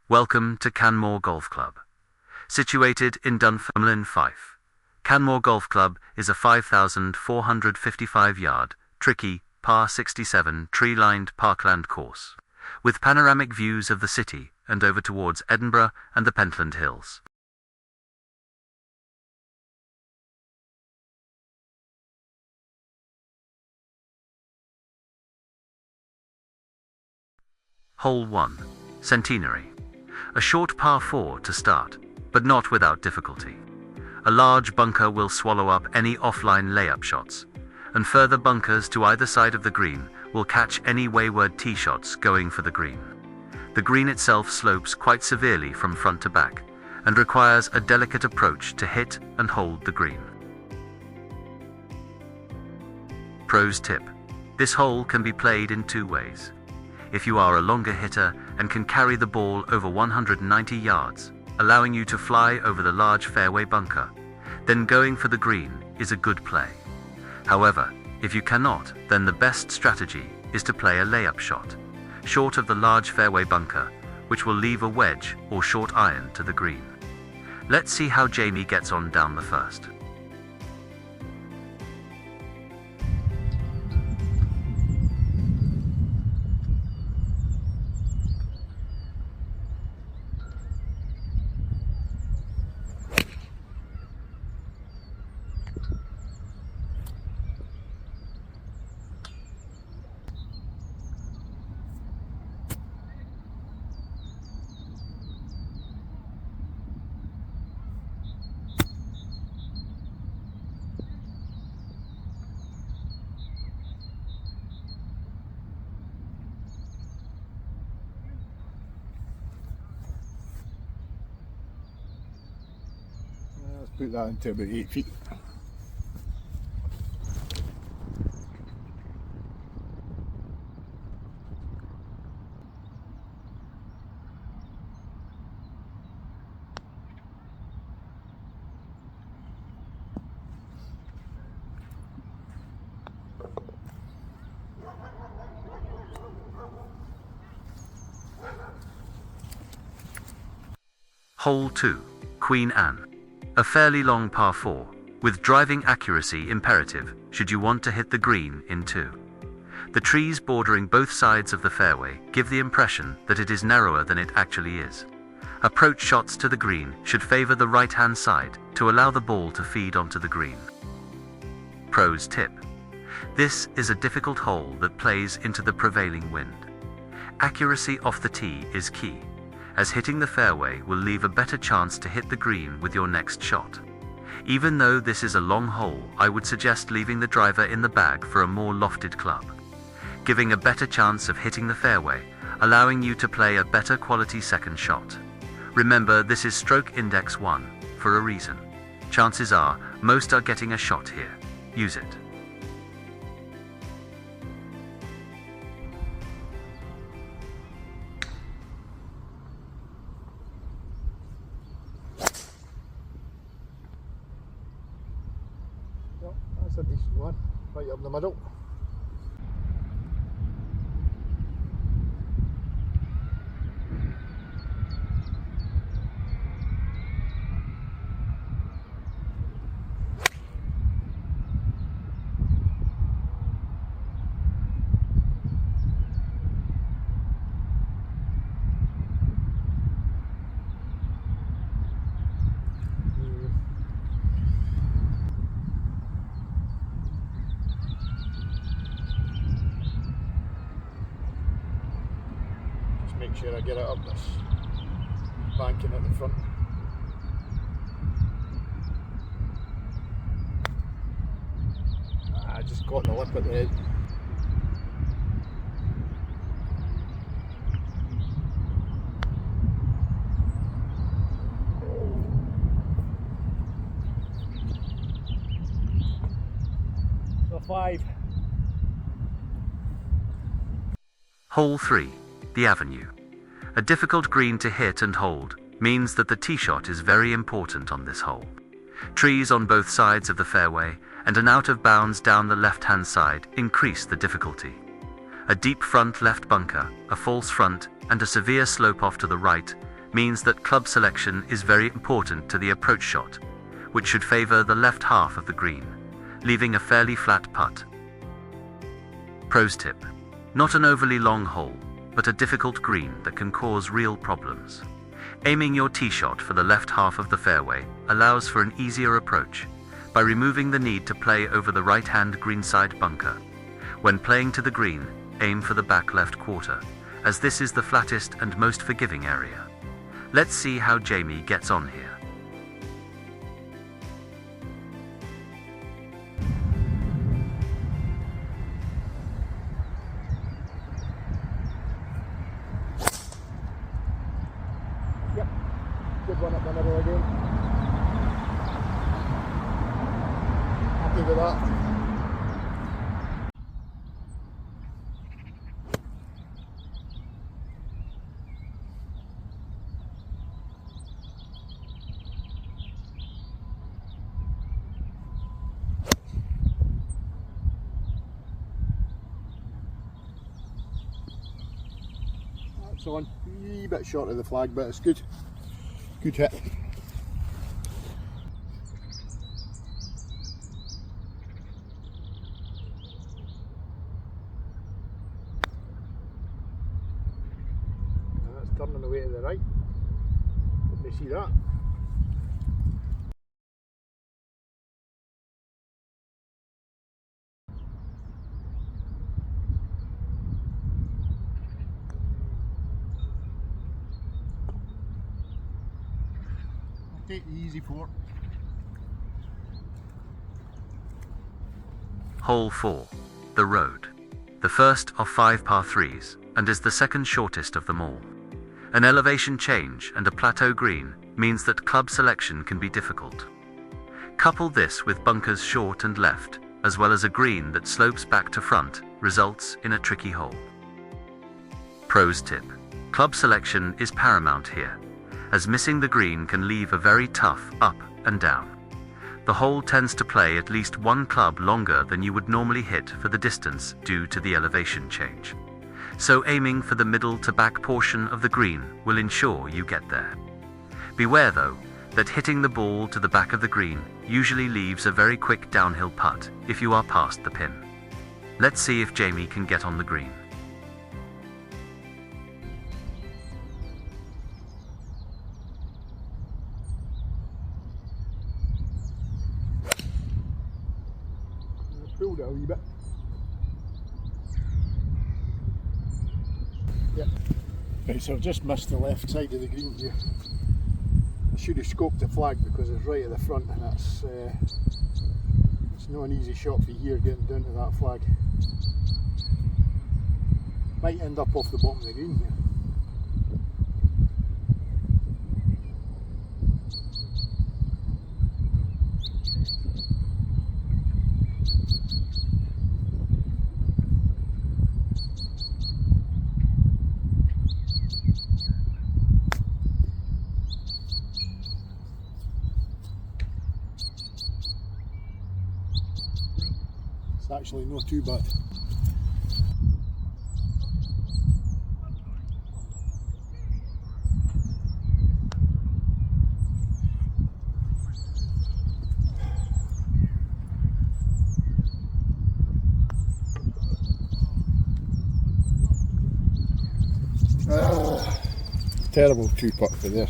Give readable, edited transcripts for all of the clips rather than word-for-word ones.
Welcome to Canmore Golf Club. Situated in Dunfermline, Fife, Canmore Golf Club is a 5,455-yard, tricky, par 67 tree-lined parkland course, with panoramic views of the city and over towards Edinburgh and the Pentland Hills. Hole 1. Centenary. A short par 4 to start, but not without difficulty. A large bunker will swallow up any offline layup shots, and further bunkers to either side of the green will catch any wayward tee shots going for the green. The green itself slopes quite severely from front to back, and requires a delicate approach to hit and hold the green. Pros tip. This hole can be played in two ways. If you are a longer hitter and can carry the ball over 190 yards, allowing you to fly over the large fairway bunker, then going for the green is a good play. However, if you cannot, then the best strategy is to play a layup shot, short of the large fairway bunker, which will leave a wedge or short iron to the green. Let's see how Jamie gets on down the first. Let's put that into about 8 feet. Hole 2. Queen Anne. A fairly long par 4, with driving accuracy imperative should you want to hit the green in 2. The trees bordering both sides of the fairway give the impression that it is narrower than it actually is. Approach shots to the green should favor the right-hand side to allow the ball to feed onto the green. Pros tip. This is a difficult hole that plays into the prevailing wind. Accuracy off the tee is key, as hitting the fairway will leave a better chance to hit the green with your next shot. Even though this is a long hole, I would suggest leaving the driver in the bag for a more lofted club, giving a better chance of hitting the fairway, allowing you to play a better quality second shot. Remember, this is stroke index 1 for a reason. Chances are, most are getting a shot here. Use it. That's a decent one, right up the middle. Make sure I get it up this banking at the front. I just caught the lip at the edge. So 5. Hole 3. The Avenue. A difficult green to hit and hold means that the tee shot is very important on this hole. Trees on both sides of the fairway and an out of bounds down the left-hand side increase the difficulty. A deep front left bunker, a false front, and a severe slope off to the right means that club selection is very important to the approach shot, which should favor the left half of the green, leaving a fairly flat putt. Pros tip: not an overly long hole, but a difficult green that can cause real problems. Aiming your tee shot for the left half of the fairway allows for an easier approach by removing the need to play over the right-hand greenside bunker. When playing to the green, aim for the back left quarter, as this is the flattest and most forgiving area. Let's see how Jamie gets on here. Yep, good one up the middle again. Happy with that. That's on, a wee bit short of the flag, but it's good. Good hit. That's turning away to the right. Didn't you see that? Take the easy for. Hole 4. The road. The first of 5 par 3s, and is the second shortest of them all. An elevation change and a plateau green means that club selection can be difficult. Couple this with bunkers short and left, as well as a green that slopes back to front, results in a tricky hole. Pros tip: club selection is paramount here, as missing the green can leave a very tough up and down. The hole tends to play at least one club longer than you would normally hit for the distance due to the elevation change. So aiming for the middle to back portion of the green will ensure you get there. Beware though, that hitting the ball to the back of the green usually leaves a very quick downhill putt if you are past the pin. Let's see if Jamie can get on the green. Pulled it a wee bit. Yep. Right, so I've just missed the left side of the green here. I should have scoped the flag because it's right at the front, and it's not an easy shot for here getting down to that flag. Might end up off the bottom of the green here. It's actually not too bad. Terrible two putt for there.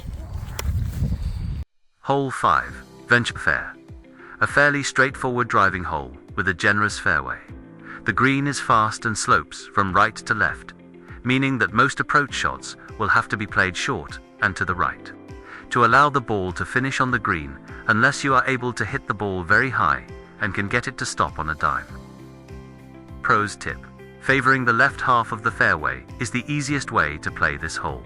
Hole 5. Venture Fair. A fairly straightforward driving hole with a generous fairway. The green is fast and slopes from right to left, meaning that most approach shots will have to be played short and to the right to allow the ball to finish on the green, unless you are able to hit the ball very high and can get it to stop on a dime. Pros tip: favoring the left half of the fairway is the easiest way to play this hole.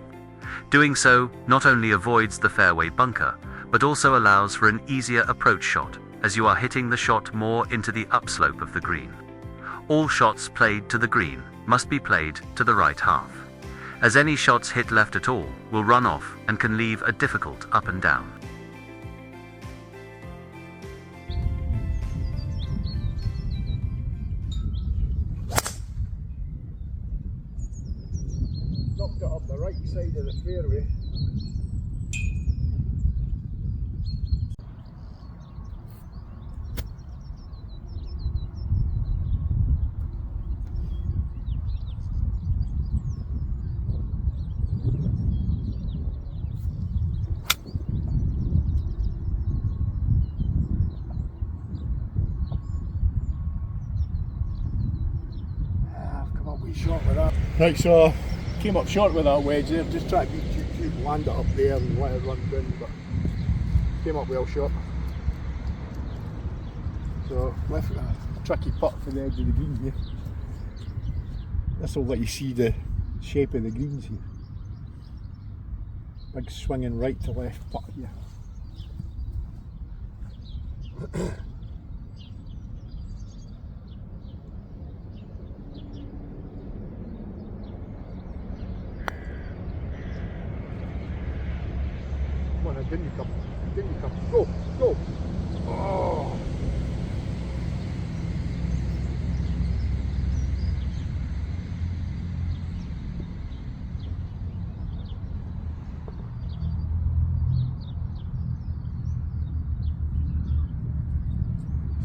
Doing so not only avoids the fairway bunker, but also allows for an easier approach shot, as you are hitting the shot more into the upslope of the green. All shots played to the green must be played to the right half, as any shots hit left at all will run off and can leave a difficult up and down. Knocked it up the right side of the fairway. wee shot with that. Right, so came up short with that wedge there, just tried to be too cute, land it up there and let it run down, but came up well short. So left a tricky putt for the edge of the green here. This will let you see the shape of the greens here. Big swinging right to left putt here. Come on, didn't you come? Didn't you come? Go, go! Oh!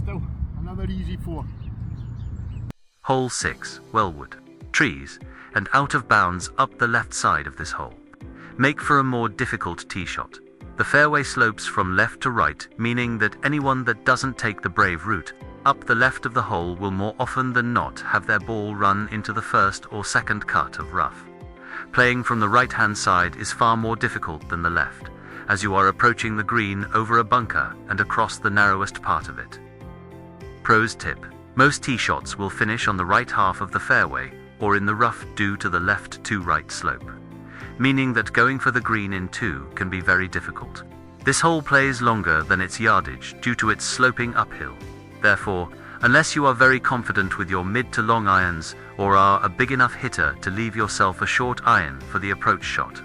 Still, another easy 4. Hole 6, Wellwood. Trees, and out of bounds up the left side of this hole. Make for a more difficult tee shot. The fairway slopes from left to right, meaning that anyone that doesn't take the brave route up the left of the hole will more often than not have their ball run into the first or second cut of rough. Playing from the right-hand side is far more difficult than the left, as you are approaching the green over a bunker and across the narrowest part of it. Pros tip: most tee shots will finish on the right half of the fairway or in the rough due to the left to right slope, meaning that going for the green in 2 can be very difficult. This hole plays longer than its yardage due to its sloping uphill. Therefore, unless you are very confident with your mid to long irons or are a big enough hitter to leave yourself a short iron for the approach shot,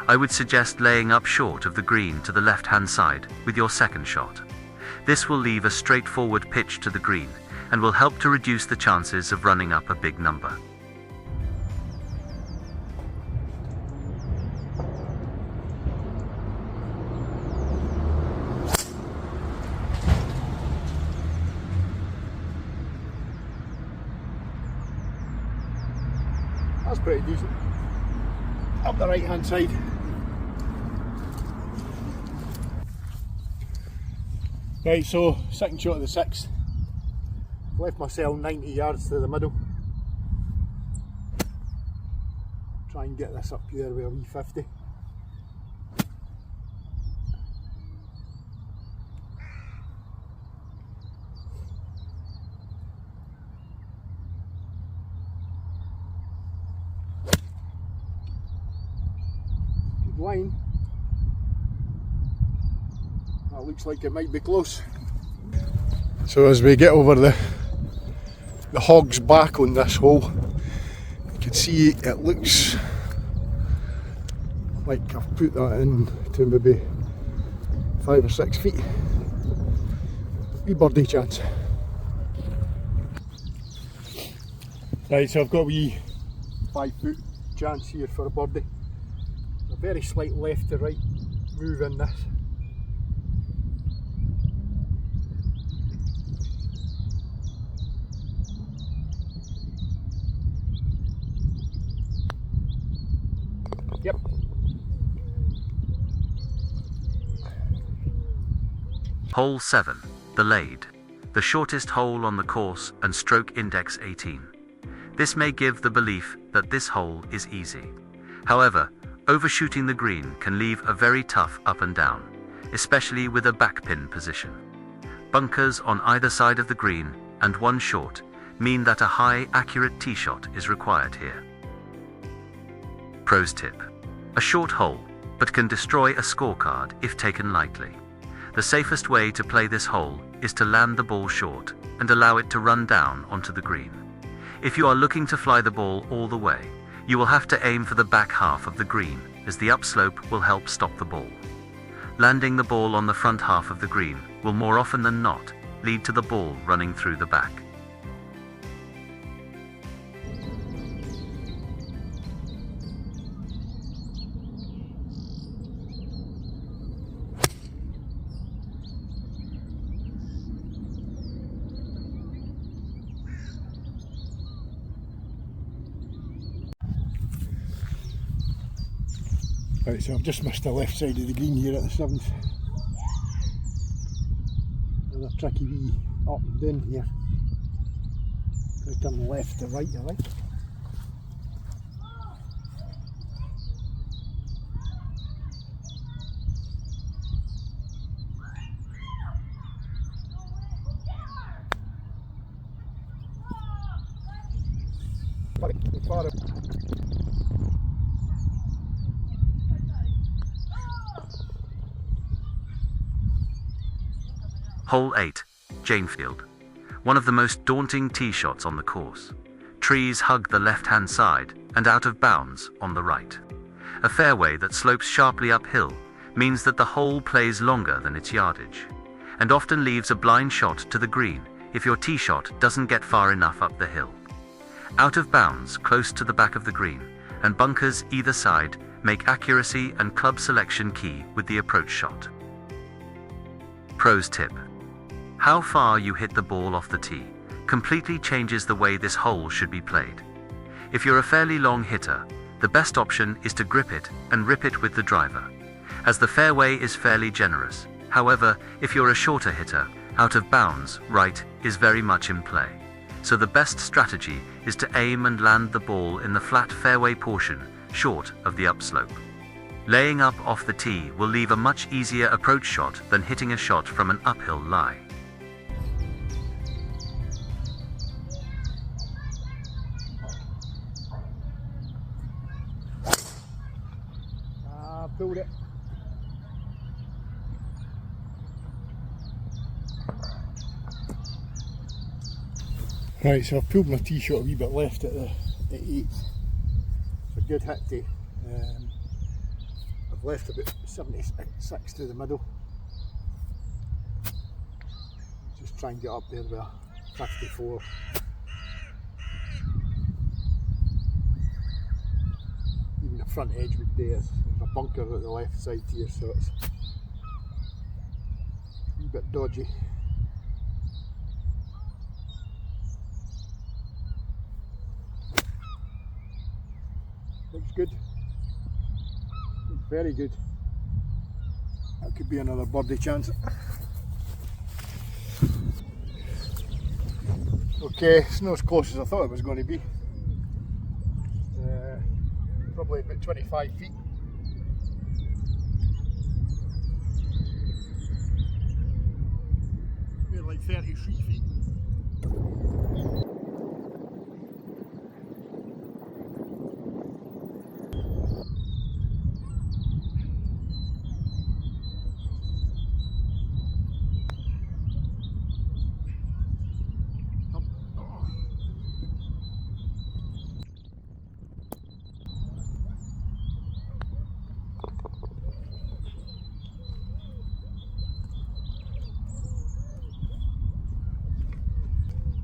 I would suggest laying up short of the green to the left-hand side with your second shot. This will leave a straightforward pitch to the green and will help to reduce the chances of running up a big number. That's pretty decent. Up the right hand side. Right, so second shot of the 6th. Left myself 90 yards to the middle. Try and get this up here with a wee 50. Line. That looks like it might be close. So as we get over the hog's back on this hole, you can see it looks like I've put that in to maybe 5 or 6 feet. Wee birdie chance. Right, so I've got a wee 5 foot chance here for a birdie. A very slight left to right move in this. Yep. Hole 7, the Lade. The shortest hole on the course and stroke index 18. This may give the belief that this hole is easy. However, overshooting the green can leave a very tough up and down, especially with a backpin position. Bunkers on either side of the green and one short mean that a high, accurate tee shot is required here. Pros tip: a short hole, but can destroy a scorecard if taken lightly. The safest way to play this hole is to land the ball short and allow it to run down onto the green. If you are looking to fly the ball all the way, you will have to aim for the back half of the green, as the upslope will help stop the ball. Landing the ball on the front half of the green will more often than not lead to the ball running through the back. Right, so I've just missed the left side of the green here at the 7th. Another tricky wee up and down here. Going to turn left to right, I think. far. Hole 8, Janefield. One of the most daunting tee shots on the course. Trees hug the left-hand side and out of bounds on the right. A fairway that slopes sharply uphill means that the hole plays longer than its yardage, and often leaves a blind shot to the green if your tee shot doesn't get far enough up the hill. Out of bounds close to the back of the green, and bunkers either side make accuracy and club selection key with the approach shot. Pros tip: how far you hit the ball off the tee completely changes the way this hole should be played. If you're a fairly long hitter, the best option is to grip it and rip it with the driver, as the fairway is fairly generous. However, if you're a shorter hitter, out of bounds right is very much in play. So the best strategy is to aim and land the ball in the flat fairway portion, short of the upslope. Laying up off the tee will leave a much easier approach shot than hitting a shot from an uphill lie. Pulled it. Right, so I've pulled my tee shot a wee bit left at 8. It's a good hit tee. I've left about 76 to the middle. Just try and get up there with a 54. Even the front edge would do is there's a bunker at the left side here, so it's a wee bit dodgy. Looks good. Looks very good. That could be another birdie chance. Okay, it's not as close as I thought it was going to be. Probably about 25 feet. We're like 33 feet.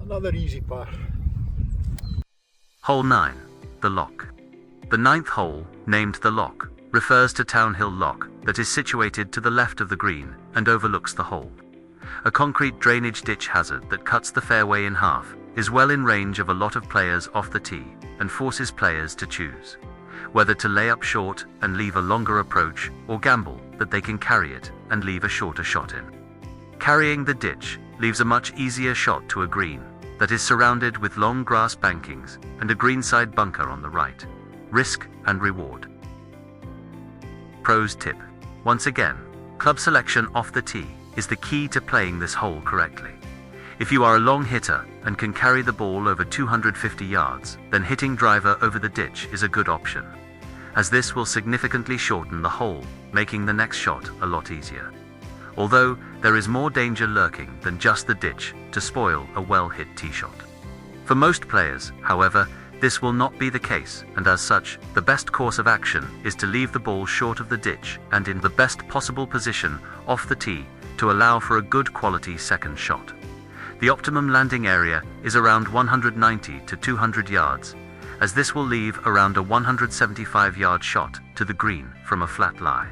Another easy par. Hole 9, the Lock. The 9th hole, named the Lock, refers to Townhill Lock that is situated to the left of the green and overlooks the hole. A concrete drainage ditch hazard that cuts the fairway in half is well in range of a lot of players off the tee and forces players to choose whether to lay up short and leave a longer approach, or gamble that they can carry it and leave a shorter shot in. Carrying the ditch leaves a much easier shot to a green that is surrounded with long grass bankings and a greenside bunker on the right. Risk and reward. Pros tip: once again, club selection off the tee is the key to playing this hole correctly. If you are a long hitter and can carry the ball over 250 yards, then hitting driver over the ditch is a good option, as this will significantly shorten the hole, making the next shot a lot easier. Although there is more danger lurking than just the ditch to spoil a well-hit tee shot. For most players, however, this will not be the case, and as such, the best course of action is to leave the ball short of the ditch and in the best possible position off the tee to allow for a good quality second shot. The optimum landing area is around 190 to 200 yards, as this will leave around a 175-yard shot to the green from a flat lie.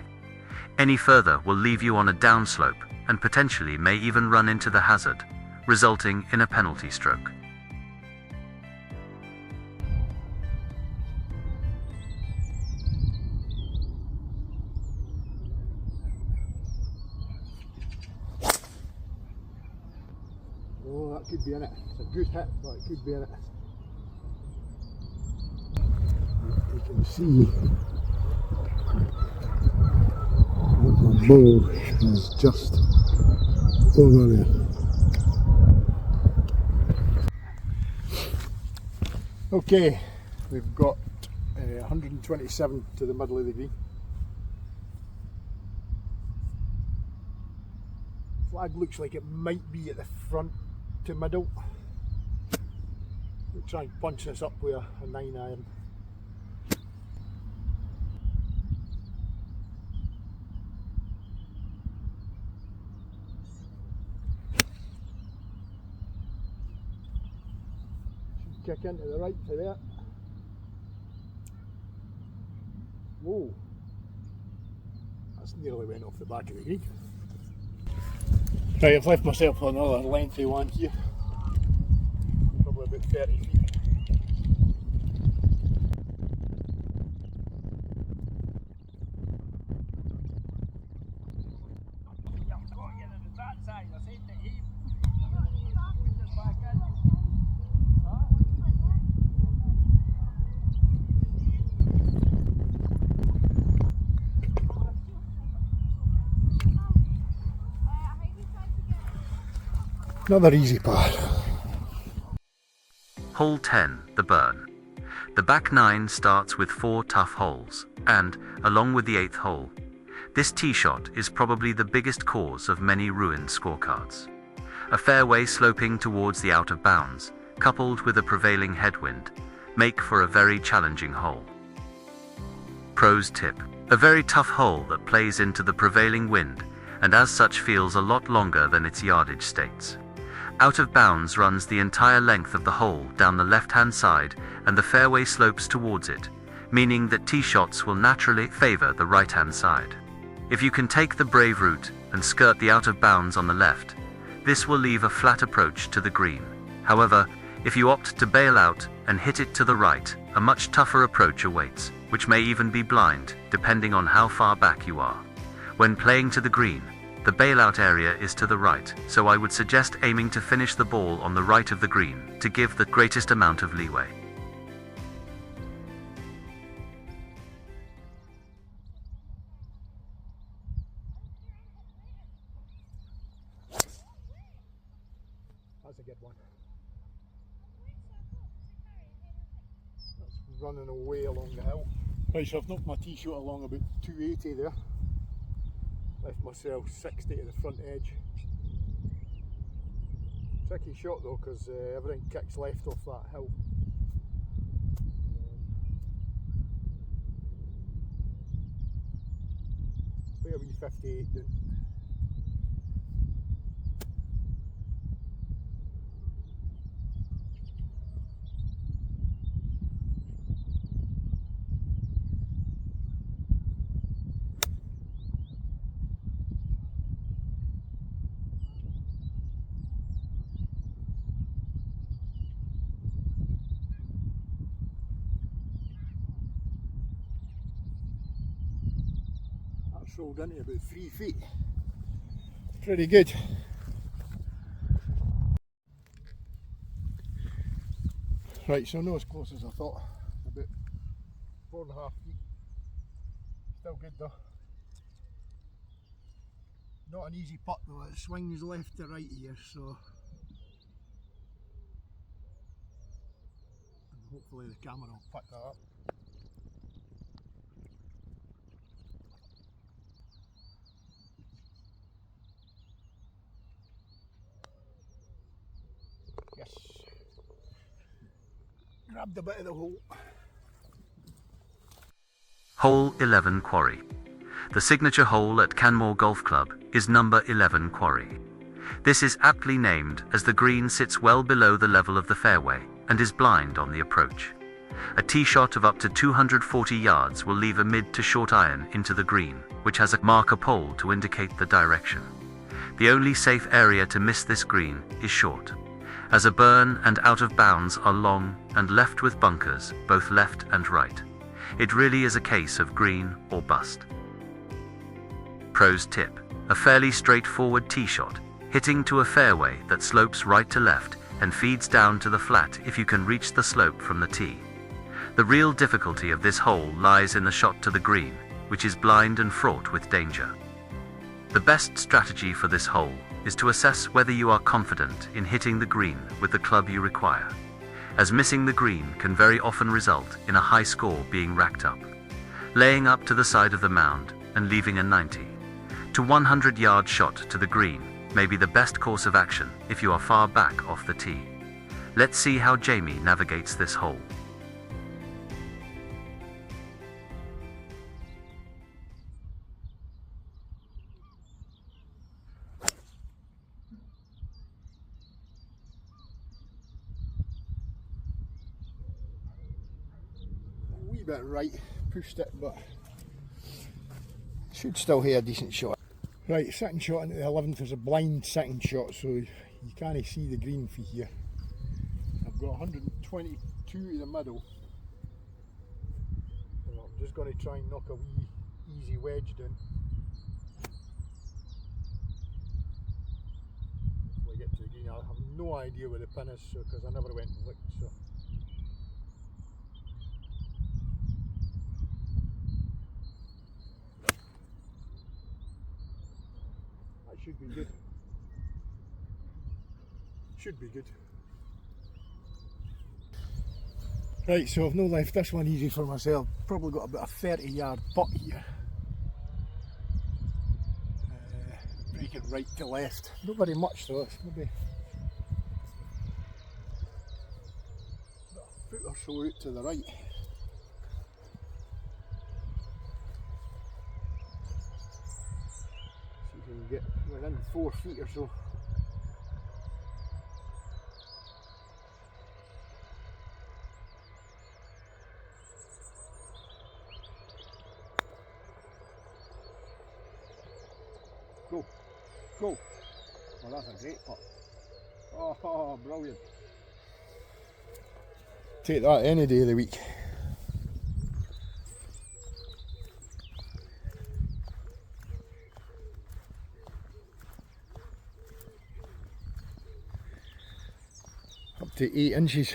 Any further will leave you on a downslope and potentially may even run into the hazard, resulting in a penalty stroke. Oh, that could be in it. It's a good hit, but it could be in it. You can see the ball is just over there. Okay, We've got 127 to the middle of the green. Flag looks like it might be at the front to middle. We'll try and punch this up with a 9-iron. Kick into the right for there. Whoa, that's nearly went off the back of the green. Right, I've left myself another lengthy one here, probably about 30 feet. Another easy par. Hole 10, the burn. The back 9 starts with 4 tough holes, and, along with the 8th hole, this tee shot is probably the biggest cause of many ruined scorecards. A fairway sloping towards the out of bounds, coupled with a prevailing headwind, make for a very challenging hole. Pros tip: a very tough hole that plays into the prevailing wind, and as such feels a lot longer than its yardage states. Out of bounds runs the entire length of the hole down the left-hand side, and the fairway slopes towards it, meaning that tee shots will naturally favor the right-hand side. If you can take the brave route and skirt the out of bounds on the left, this will leave a flat approach to the green. However, if you opt to bail out and hit it to the right, a much tougher approach awaits, which may even be blind, depending on how far back you are. When playing to the green, the bailout area is to the right, so I would suggest aiming to finish the ball on the right of the green to give the greatest amount of leeway. That's a good one. That's running away along the hill. Right, so I've knocked my tee shot along about 280 there. Left myself 60 to the front edge. Tricky shot though, because everything kicks left off that hill. Play a wee 58 down. Rolled into about 3 feet. Pretty good. Right, so not as close as I thought. About 4.5 feet. Still good though. Not an easy putt though, it swings left to right here, so and hopefully the camera will pick that up. Yes. Grabbed a bit of the hole. Hole 11 Quarry. The signature hole at Canmore Golf Club is number 11 Quarry. This is aptly named as the green sits well below the level of the fairway and is blind on the approach. A tee shot of up to 240 yards will leave a mid to short iron into the green, which has a marker pole to indicate the direction. The only safe area to miss this green is short, as a burn and out of bounds are long and left with bunkers, both left and right. It really is a case of green or bust. Pros tip: a fairly straightforward tee shot, hitting to a fairway that slopes right to left and feeds down to the flat if you can reach the slope from the tee. The real difficulty of this hole lies in the shot to the green, which is blind and fraught with danger. The best strategy for this hole is to assess whether you are confident in hitting the green with the club you require. as missing the green can very often result in a high score being racked up. Laying up to the side of the mound and leaving a 90 to 100-yard shot to the green may be the best course of action if you are far back off the tee. Let's see how Jamie navigates this hole. A wee bit right, pushed it, but should still have a decent shot. Right, second shot into the 11th is a blind second shot, so you can't see the green from here. I've got 122 in the middle. So I'm just going to try and knock a wee easy wedge down. Before I get to the green, I have no idea where the pin is, because I never went and looked. So. Should be good. Should be good. Right, so I've no left this one easy for myself. Probably got about a 30-yard putt here. Breaking right to left. Not very much though, it's maybe about a foot or so out to the right. Get within 4 feet or so. Go, go. Oh, that's a great putt. Oh, brilliant. Take that any day of the week. Up to 8 inches.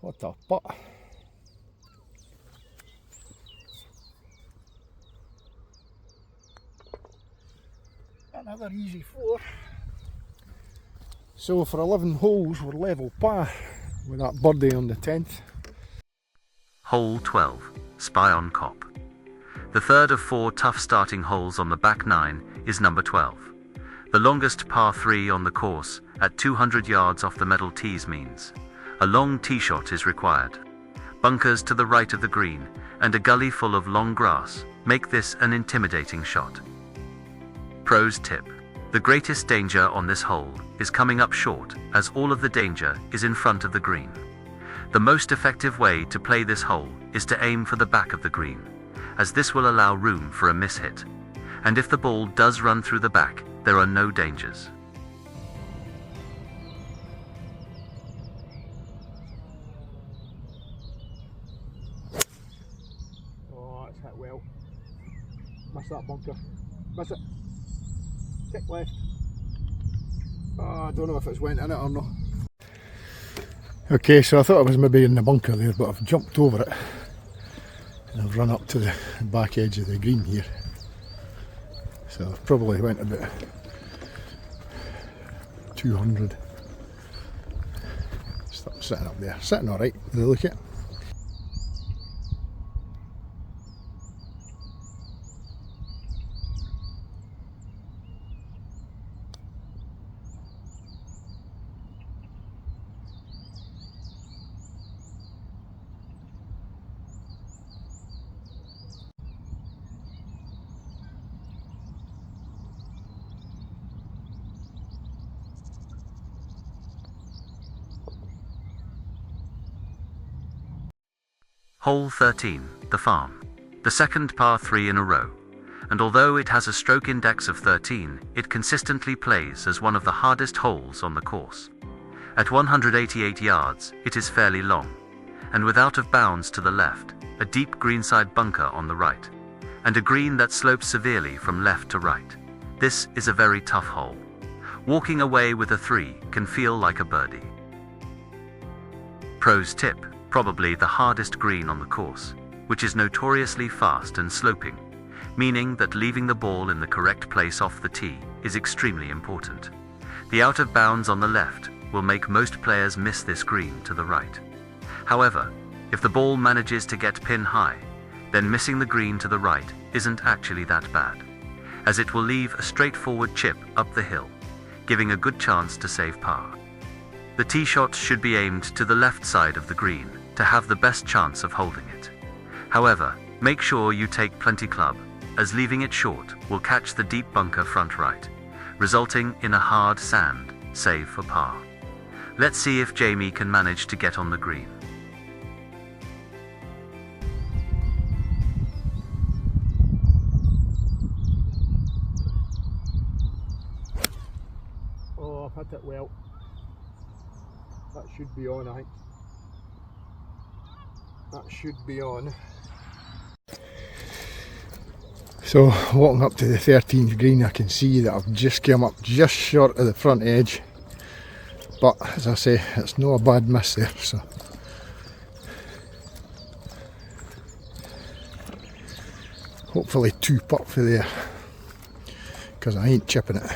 What a putt. Another easy 4. So for 11 holes we're level par with that birdie on the 10th. Hole 12, Spy on Cop. The third of 4 tough starting holes on the back 9 is number 12. The longest par 3 on the course, at 200 yards off the metal tees, means a long tee shot is required. Bunkers to the right of the green and a gully full of long grass make this an intimidating shot. Pros tip: the greatest danger on this hole is coming up short, as all of the danger is in front of the green. The most effective way to play this hole is to aim for the back of the green, as this will allow room for a mishit. And if the ball does run through the back, there are no dangers. Oh, that's hit well. Miss that bunker. Miss it. Kick left. Oh, I don't know if it's went in it or not. Okay, so I thought I was maybe in the bunker there, but I've jumped over it. And I've run up to the back edge of the green here. So I've probably went about 200. Stop sitting up there. Sitting alright, with a look at it. Hole 13, the farm. The second par 3 in a row, and although it has a stroke index of 13, it consistently plays as one of the hardest holes on the course. At 188 yards, it is fairly long, and with out of bounds to the left, a deep greenside bunker on the right, and a green that slopes severely from left to right. This is a very tough hole. Walking away with a 3 can feel like a birdie. Pros tip: probably the hardest green on the course, which is notoriously fast and sloping, meaning that leaving the ball in the correct place off the tee is extremely important. The out of bounds on the left will make most players miss this green to the right. However, if the ball manages to get pin high, then missing the green to the right isn't actually that bad, as it will leave a straightforward chip up the hill, giving a good chance to save par. The tee shot should be aimed to the left side of the green to have the best chance of holding it. However, make sure you take plenty club, as leaving it short will catch the deep bunker front right, resulting in a hard sand save for par. Let's see if Jamie can manage to get on the green. Oh, I've hit it well. That should be on, I think. That should be on. So, walking up to the 13th green, I can see that I've just come up just short of the front edge. But, as I say, it's not a bad miss there, so. Hopefully 2 putt for there, because I ain't chipping it.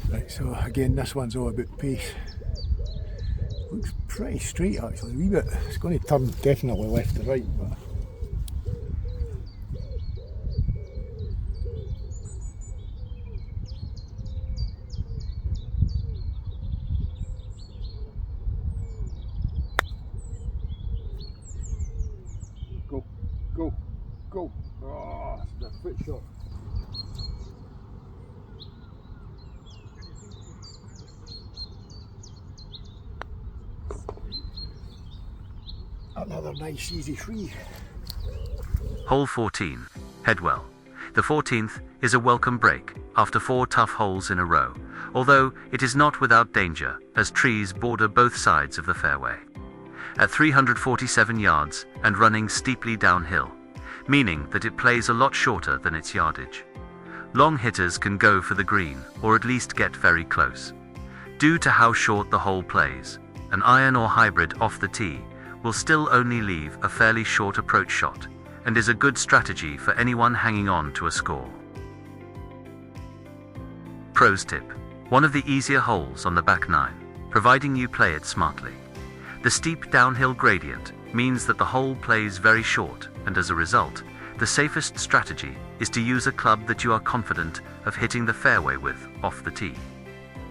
Right, so again, this one's all about pace. Looks pretty straight actually, a wee bit. It's going to turn definitely left to right, but. Go, go, go. Oh, it's a foot shot. Another nice easy free. Hole 14, head well. The 14th is a welcome break after 4 tough holes in a row, although it is not without danger as trees border both sides of the fairway. At 347 yards and running steeply downhill, meaning that it plays a lot shorter than its yardage. Long hitters can go for the green or at least get very close. Due to how short the hole plays, an iron or hybrid off the tee will still only leave a fairly short approach shot and is a good strategy for anyone hanging on to a score. Pros tip: one of the easier holes on the back 9, providing you play it smartly. The steep downhill gradient means that the hole plays very short, and as a result, the safest strategy is to use a club that you are confident of hitting the fairway with off the tee.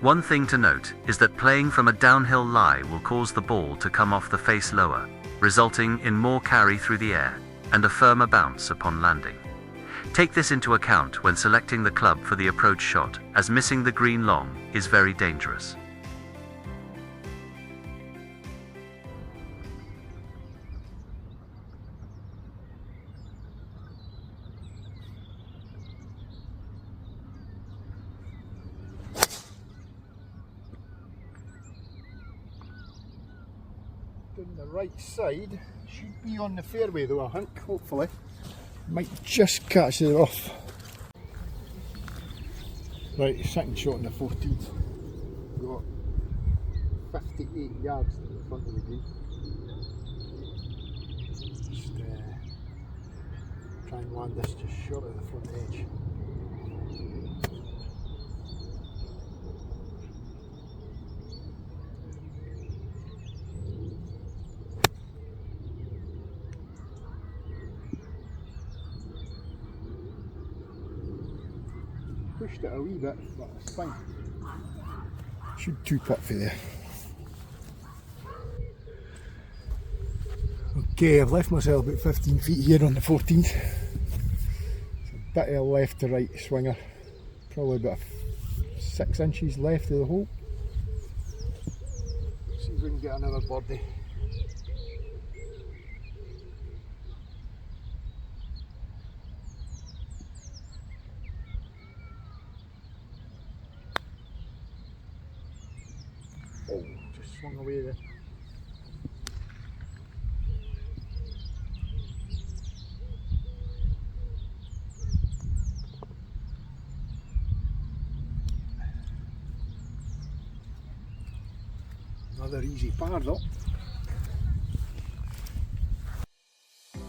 One thing to note is that playing from a downhill lie will cause the ball to come off the face lower, resulting in more carry through the air and a firmer bounce upon landing. Take this into account when selecting the club for the approach shot, as missing the green long is very dangerous. On the right side, should be on the fairway though, I think, hopefully. Might just catch the rough. Right, second shot on the 14th. Got 58 yards to the front of the green. Just try and land this just short of the front edge. Pushed it a wee bit, but it's fine. Should 2 putt for there. Okay, I've left myself about 15 feet here on the 14th. It's a bit of a left to right swinger. Probably about 6 inches left of the hole. See if we can get another birdie. Oh, just swung away there. Another easy par though.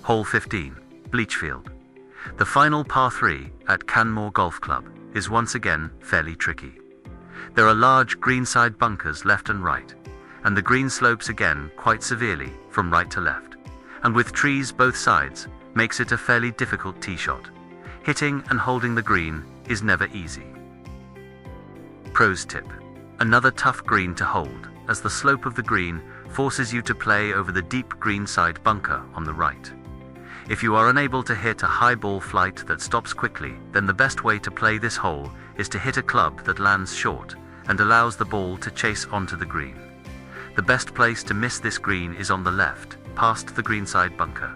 Hole 15, Bleachfield. The final par 3 at Canmore Golf Club is once again fairly tricky. There are large greenside bunkers left and right, and the green slopes again quite severely from right to left, and with trees both sides, makes it a fairly difficult tee shot. Hitting and holding the green is never easy. Pros tip: another tough green to hold, as the slope of the green forces you to play over the deep greenside bunker on the right. If you are unable to hit a high ball flight that stops quickly, then the best way to play this hole is to hit a club that lands short and allows the ball to chase onto the green. The best place to miss this green is on the left, past the greenside bunker,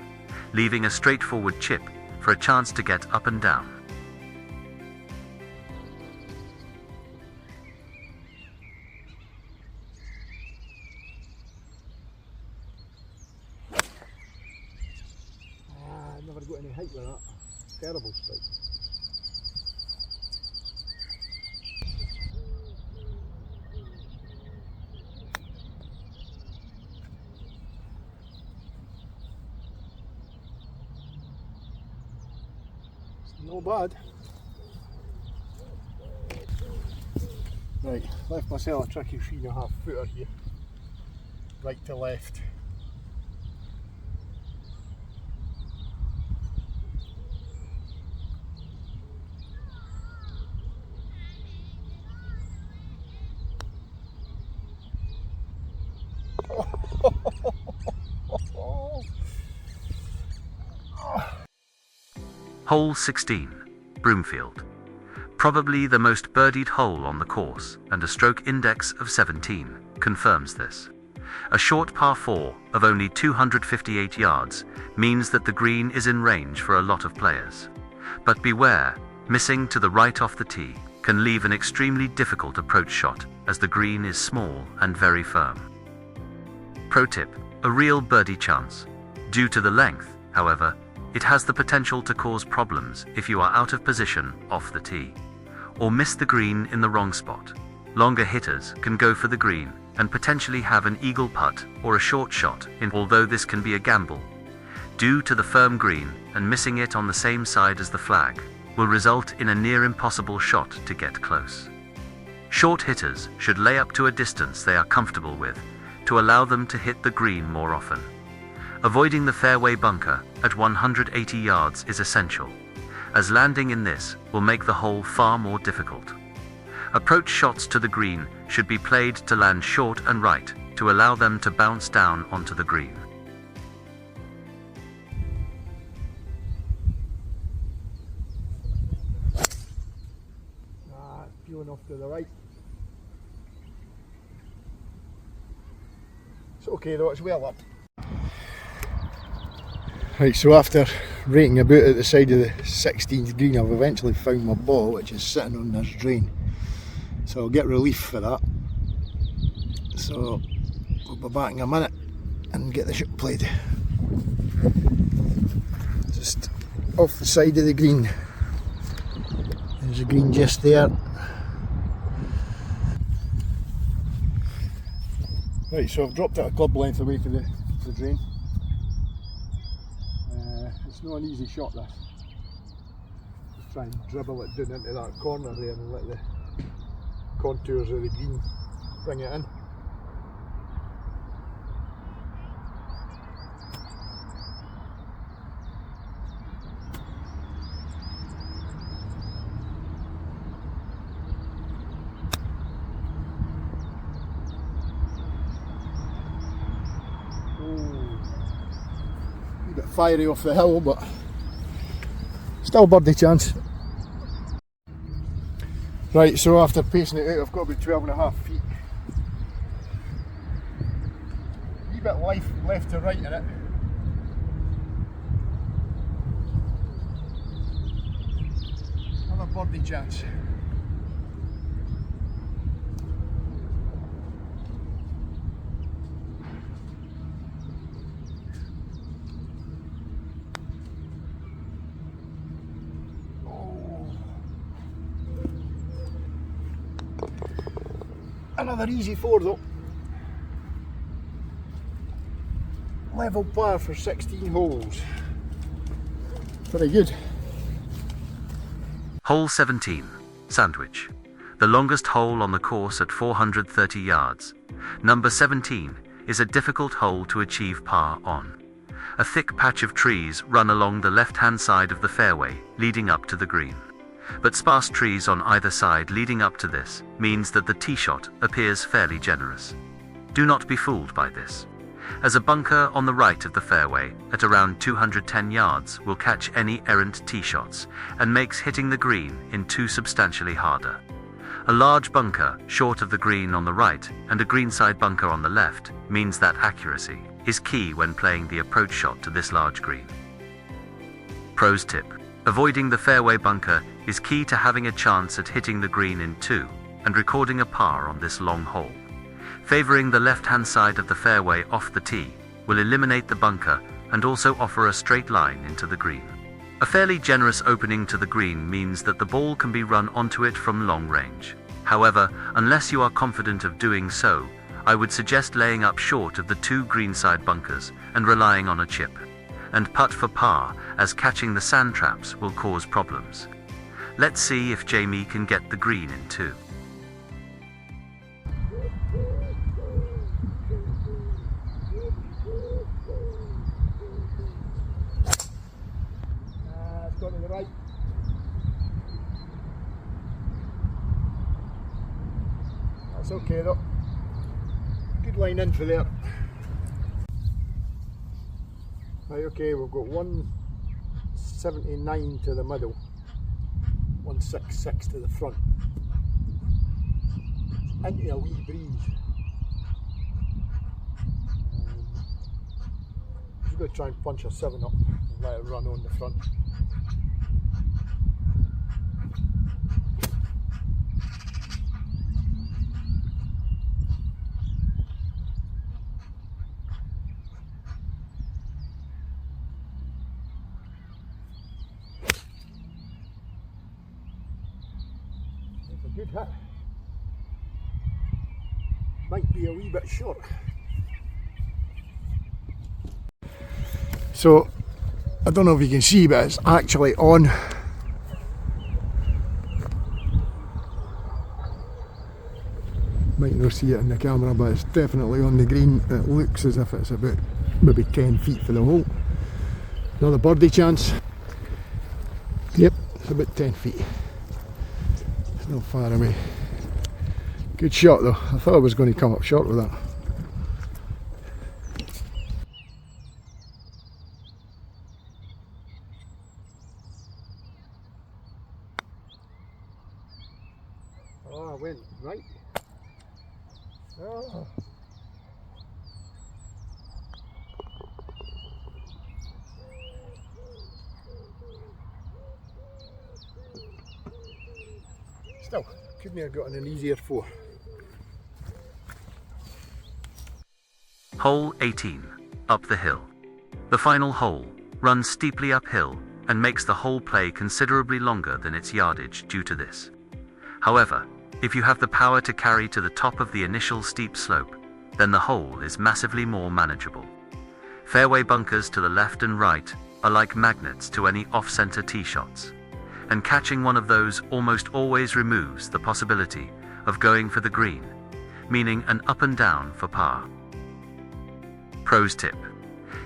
leaving a straightforward chip for a chance to get up and down. I never got any height with that. Terrible strike. No bad. Right, left myself a tricky 3.5 footer here, right to left. Hole 16, Broomfield. Probably the most birdied hole on the course, and a stroke index of 17 confirms this. A short par 4 of only 258 yards means that the green is in range for a lot of players. But beware, missing to the right off the tee can leave an extremely difficult approach shot, as the green is small and very firm. Pro tip: a real birdie chance. Due to the length, however, it has the potential to cause problems if you are out of position off the tee, or miss the green in the wrong spot. Longer hitters can go for the green and potentially have an eagle putt or a short shot, although this can be a gamble. Due to the firm green, and missing it on the same side as the flag will result in a near impossible shot to get close. Short hitters should lay up to a distance they are comfortable with to allow them to hit the green more often. Avoiding the fairway bunker at 180 yards is essential, as landing in this will make the hole far more difficult. Approach shots to the green should be played to land short and right to allow them to bounce down onto the green. Peeling off to the right. It's okay though, it's well up. Right, so after raking about at the side of the 16th green, I've eventually found my ball, which is sitting on this drain. So I'll get relief for that. So we'll be back in a minute and get the shot played. Just off the side of the green. There's the green just there. Right, so I've dropped it a club length away to the drain. It's not an easy shot, this. Just try and dribble it down into that corner there and let the contours of the green bring it in. Bit fiery off the hill, but still birdie chance. Right, so after pacing it out, I've got about 12.5 feet. A wee bit life left to right in it. Another birdie chance. Another easy 4 though. Level par for 16 holes. Very good. Hole 17, Sandwich. the longest hole on the course at 430 yards. Number 17 is a difficult hole to achieve par on. A thick patch of trees run along the left-hand side of the fairway, leading up to the green. But sparse trees on either side leading up to this means that the tee shot appears fairly generous. Do not be fooled by this, as a bunker on the right of the fairway at around 210 yards will catch any errant tee shots and makes hitting the green in two substantially harder. A large bunker short of the green on the right and a greenside bunker on the left means that accuracy is key when playing the approach shot to this large green. Pros tip: avoiding the fairway bunker is key to having a chance at hitting the green in two and recording a par on this long hole. Favoring the left-hand side of the fairway off the tee will eliminate the bunker and also offer a straight line into the green. A fairly generous opening to the green means that the ball can be run onto it from long range. However, unless you are confident of doing so, I would suggest laying up short of the two greenside bunkers and relying on a chip and putt for par, as catching the sand traps will cause problems. Let's see if Jamie can get the green in two. It's gone to the right. That's okay though. Good line in for there. Right, okay, we've got 179 to the middle, 166 to the front. Into a wee breeze. I'm just going to try and punch a 7 up and let it run on the front. Good hit. Might be a wee bit short. So, I don't know if you can see, but it's actually on. Might not see it in the camera, but it's definitely on the green. It looks as if it's about maybe 10 feet for the hole. Another birdie chance. Yep, it's about 10 feet. Not far away. Good shot though. I thought I was going to come up short with that. Oh, I went right. Oh. Still, couldn't have gotten an easier 4. Hole 18, up the hill. The final hole runs steeply uphill and makes the whole play considerably longer than its yardage due to this. However, if you have the power to carry to the top of the initial steep slope, then the hole is massively more manageable. Fairway bunkers to the left and right are like magnets to any off-center tee shots, and catching one of those almost always removes the possibility of going for the green, meaning an up and down for par. Pros tip: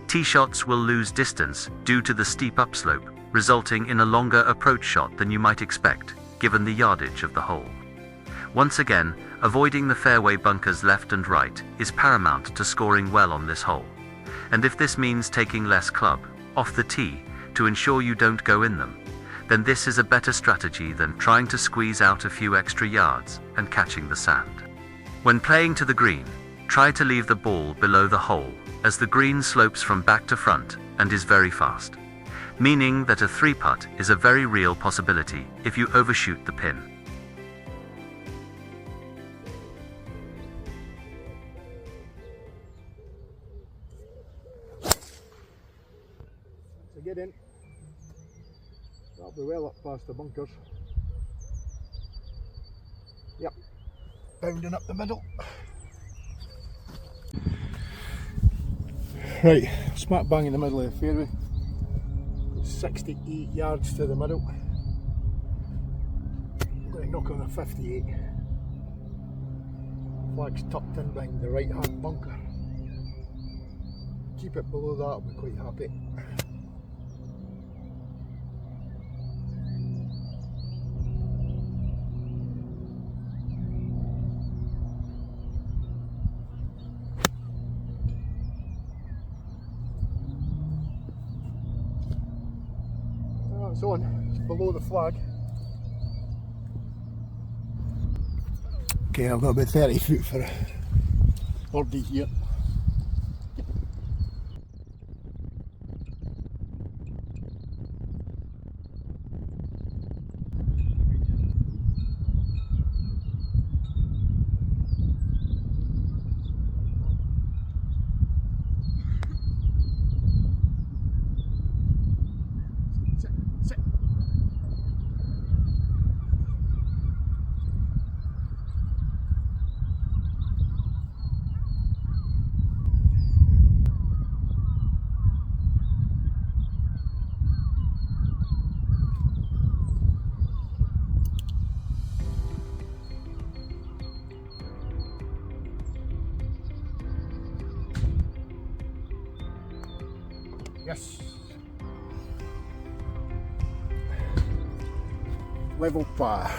tee shots will lose distance due to the steep upslope, resulting in a longer approach shot than you might expect, given the yardage of the hole. Once again, avoiding the fairway bunkers left and right is paramount to scoring well on this hole, and if this means taking less club off the tee to ensure you don't go in them, then this is a better strategy than trying to squeeze out a few extra yards and catching the sand. When playing to the green, try to leave the ball below the hole, as the green slopes from back to front and is very fast, meaning that a 3-putt is a very real possibility if you overshoot the pin. So get in. That'll be well up past the bunkers. Yep, bounding up the middle. Right, smack bang in the middle of the fairway. 68 yards to the middle. I'm going to knock on a 58. flag's tucked in behind the right hand bunker. Keep it below that, I'll be quite happy. It's on, it's below the flag. Okay, I've got about 30 foot for birdie here. Sit. Yes. Level par.